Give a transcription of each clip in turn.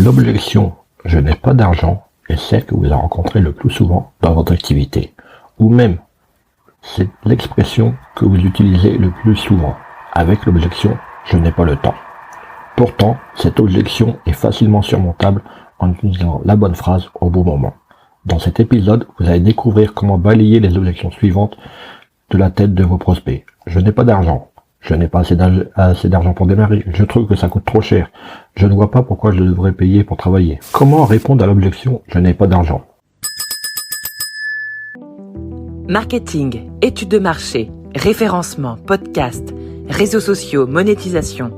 L'objection « je n'ai pas d'argent » est celle que vous avez rencontrée le plus souvent dans votre activité. Ou même, c'est l'expression que vous utilisez le plus souvent, avec l'objection « je n'ai pas le temps ». Pourtant, cette objection est facilement surmontable en utilisant la bonne phrase au bon moment. Dans cet épisode, vous allez découvrir comment balayer les objections suivantes de la tête de vos prospects. Je n'ai pas d'argent. Je n'ai pas assez d'argent pour démarrer. Je trouve que ça coûte trop cher. Je ne vois pas pourquoi je devrais payer pour travailler. Comment répondre à l'objection « je n'ai pas d'argent » ? Marketing, études de marché, référencement, podcast, réseaux sociaux, monétisation.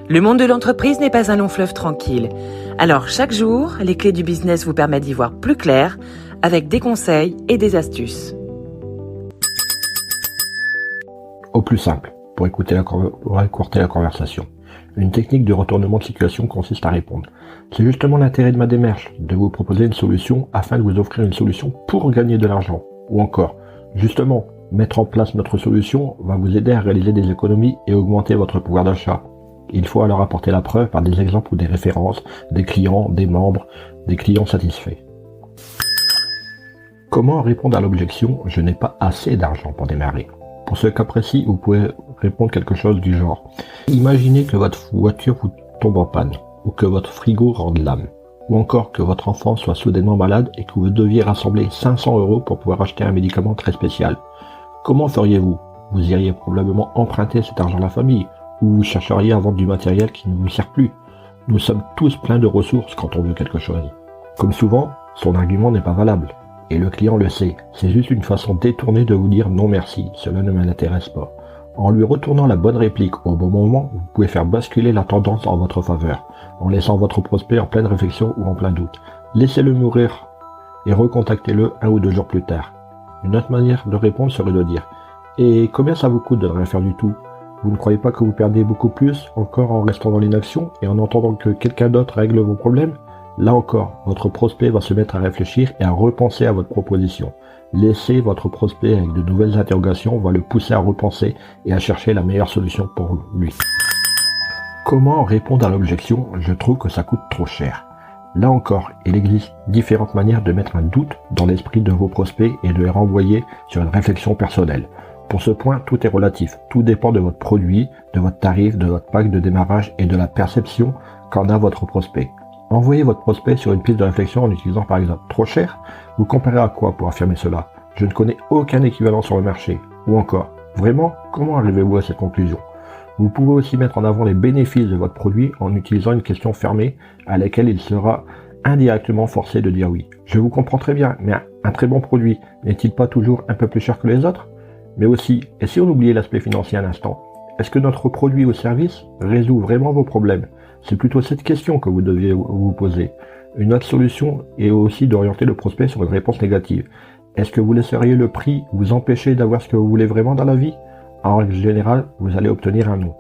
Le monde de l'entreprise n'est pas un long fleuve tranquille. Alors chaque jour, les clés du business vous permettent d'y voir plus clair avec des conseils et des astuces. Au plus simple, pour écourter la conversation. Une technique de retournement de situation consiste à répondre. C'est justement l'intérêt de ma démarche, de vous proposer une solution afin de vous offrir une solution pour gagner de l'argent. Ou encore, justement, mettre en place notre solution va vous aider à réaliser des économies et augmenter votre pouvoir d'achat. Il faut alors apporter la preuve par des exemples ou des références, des clients, des membres, des clients satisfaits. Comment répondre à l'objection « je n'ai pas assez d'argent pour démarrer » ? Pour ce cas précis, vous pouvez répondre quelque chose du genre « Imaginez que votre voiture vous tombe en panne, ou que votre frigo rende l'âme, ou encore que votre enfant soit soudainement malade et que vous deviez rassembler 500 € pour pouvoir acheter un médicament très spécial. Comment feriez-vous ? Vous iriez probablement emprunter cet argent à la famille, ou vous chercheriez à vendre du matériel qui ne vous sert plus. Nous sommes tous pleins de ressources quand on veut quelque chose. » Comme souvent, son argument n'est pas valable. Et le client le sait, c'est juste une façon détournée de vous dire non merci, cela ne m'intéresse pas. En lui retournant la bonne réplique au bon moment, vous pouvez faire basculer la tendance en votre faveur, en laissant votre prospect en pleine réflexion ou en plein doute. Laissez-le mourir et recontactez-le 1 ou 2 jours plus tard. Une autre manière de répondre serait de dire « Et combien ça vous coûte de ne rien faire du tout ? Vous ne croyez pas que vous perdez beaucoup plus encore en restant dans l'inaction et en entendant que quelqu'un d'autre règle vos problèmes ? Là encore, votre prospect va se mettre à réfléchir et à repenser à votre proposition. Laissez votre prospect avec de nouvelles interrogations va le pousser à repenser et à chercher la meilleure solution pour lui. Comment répondre à l'objection « je trouve que ça coûte trop cher ». Là encore, il existe différentes manières de mettre un doute dans l'esprit de vos prospects et de les renvoyer sur une réflexion personnelle. Pour ce point, tout est relatif. Tout dépend de votre produit, de votre tarif, de votre pack de démarrage et de la perception qu'en a votre prospect. Envoyez votre prospect sur une piste de réflexion en utilisant par exemple « trop cher ». Vous comparez à quoi pour affirmer cela ? Je ne connais aucun équivalent sur le marché. Ou encore, vraiment, comment arrivez-vous à cette conclusion ? Vous pouvez aussi mettre en avant les bénéfices de votre produit en utilisant une question fermée à laquelle il sera indirectement forcé de dire oui. Je vous comprends très bien, mais un très bon produit n'est-il pas toujours un peu plus cher que les autres ? Mais aussi, et si on oubliait l'aspect financier un instant, est-ce que notre produit ou service résout vraiment vos problèmes ? C'est plutôt cette question que vous deviez vous poser. Une autre solution est aussi d'orienter le prospect sur une réponse négative. Est-ce que vous laisseriez le prix vous empêcher d'avoir ce que vous voulez vraiment dans la vie ? En règle générale, vous allez obtenir un non.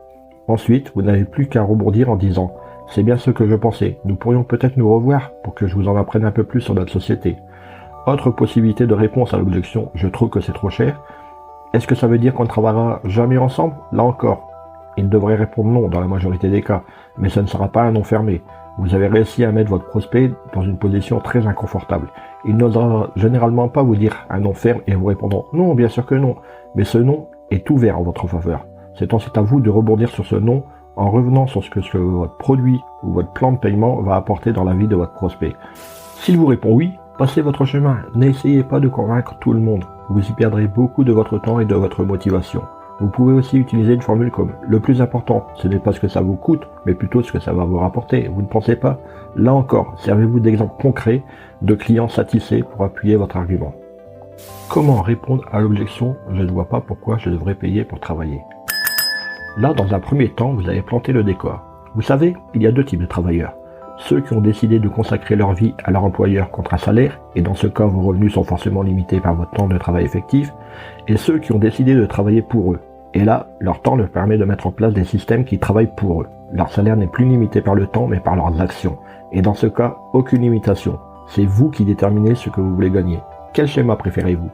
Ensuite, vous n'avez plus qu'à rebondir en disant « C'est bien ce que je pensais, nous pourrions peut-être nous revoir pour que je vous en apprenne un peu plus sur notre société. » Autre possibilité de réponse à l'objection « Je trouve que c'est trop cher ». Est-ce que ça veut dire qu'on ne travaillera jamais ensemble ? Là encore, il devrait répondre non dans la majorité des cas, mais ça ne sera pas un non fermé. Vous avez réussi à mettre votre prospect dans une position très inconfortable. Il n'osera généralement pas vous dire un non ferme et vous répondant non, bien sûr que non, mais ce non est ouvert en votre faveur. C'est ensuite à vous de rebondir sur ce non en revenant sur ce que votre produit ou votre plan de paiement va apporter dans la vie de votre prospect. S'il vous répond oui, passez votre chemin. N'essayez pas de convaincre tout le monde. Vous y perdrez beaucoup de votre temps et de votre motivation. Vous pouvez aussi utiliser une formule comme « le plus important, ce n'est pas ce que ça vous coûte, mais plutôt ce que ça va vous rapporter, vous ne pensez pas ?» Là encore, servez-vous d'exemples concrets de clients satisfaits pour appuyer votre argument. Comment répondre à l'objection « je ne vois pas pourquoi je devrais payer pour travailler ?» Là, dans un premier temps, vous avez planté le décor. Vous savez, il y a 2 types de travailleurs. Ceux qui ont décidé de consacrer leur vie à leur employeur contre un salaire, et dans ce cas vos revenus sont forcément limités par votre temps de travail effectif, et ceux qui ont décidé de travailler pour eux. Et là, leur temps leur permet de mettre en place des systèmes qui travaillent pour eux. Leur salaire n'est plus limité par le temps, mais par leurs actions. Et dans ce cas, aucune limitation. C'est vous qui déterminez ce que vous voulez gagner. Quel schéma préférez-vous ?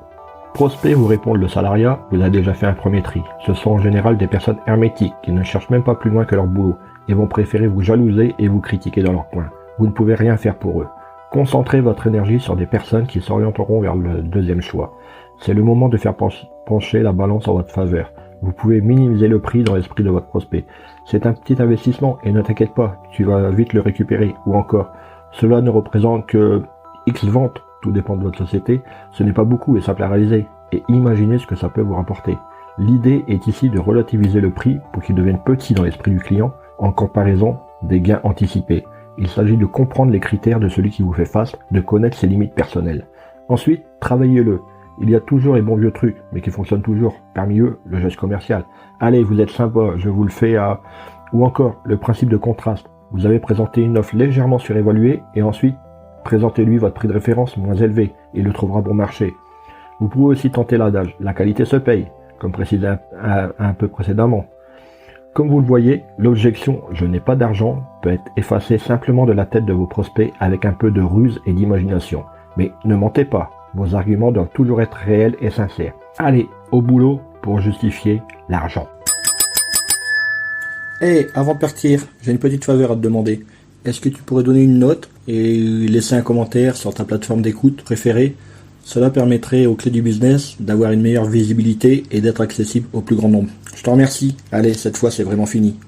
Prospect vous répondent le salariat, vous avez déjà fait un premier tri. Ce sont en général des personnes hermétiques qui ne cherchent même pas plus loin que leur boulot et vont préférer vous jalouser et vous critiquer dans leur coin. vous ne pouvez rien faire pour eux. Concentrez votre énergie sur des personnes qui s'orienteront vers le deuxième choix. C'est le moment de faire pencher la balance en votre faveur. Vous pouvez minimiser le prix dans l'esprit de votre prospect. C'est un petit investissement et ne t'inquiète pas, tu vas vite le récupérer. Ou encore, cela ne représente que X ventes, tout dépend de votre société. Ce n'est pas beaucoup et simple à réaliser. Et imaginez ce que ça peut vous rapporter. L'idée est ici de relativiser le prix pour qu'il devienne petit dans l'esprit du client en comparaison des gains anticipés. Il s'agit de comprendre les critères de celui qui vous fait face, de connaître ses limites personnelles. Ensuite, travaillez-le. Il y a toujours les bons vieux trucs, mais qui fonctionnent toujours. Parmi eux, le geste commercial. Allez, vous êtes sympa, je vous le fais à... Ou encore, le principe de contraste. Vous avez présenté une offre légèrement surévaluée et ensuite, présentez-lui votre prix de référence moins élevé. Il le trouvera bon marché. Vous pouvez aussi tenter l'adage. La qualité se paye, comme précisé un peu précédemment. Comme vous le voyez, l'objection « je n'ai pas d'argent » peut être effacée simplement de la tête de vos prospects avec un peu de ruse et d'imagination. Mais ne mentez pas, vos arguments doivent toujours être réels et sincères. Allez, au boulot pour justifier l'argent. Hey, avant de partir, j'ai une petite faveur à te demander. Est-ce que tu pourrais donner une note et laisser un commentaire sur ta plateforme d'écoute préférée? Cela permettrait aux clés du business d'avoir une meilleure visibilité et d'être accessible au plus grand nombre. Je te remercie. Allez, cette fois c'est vraiment fini.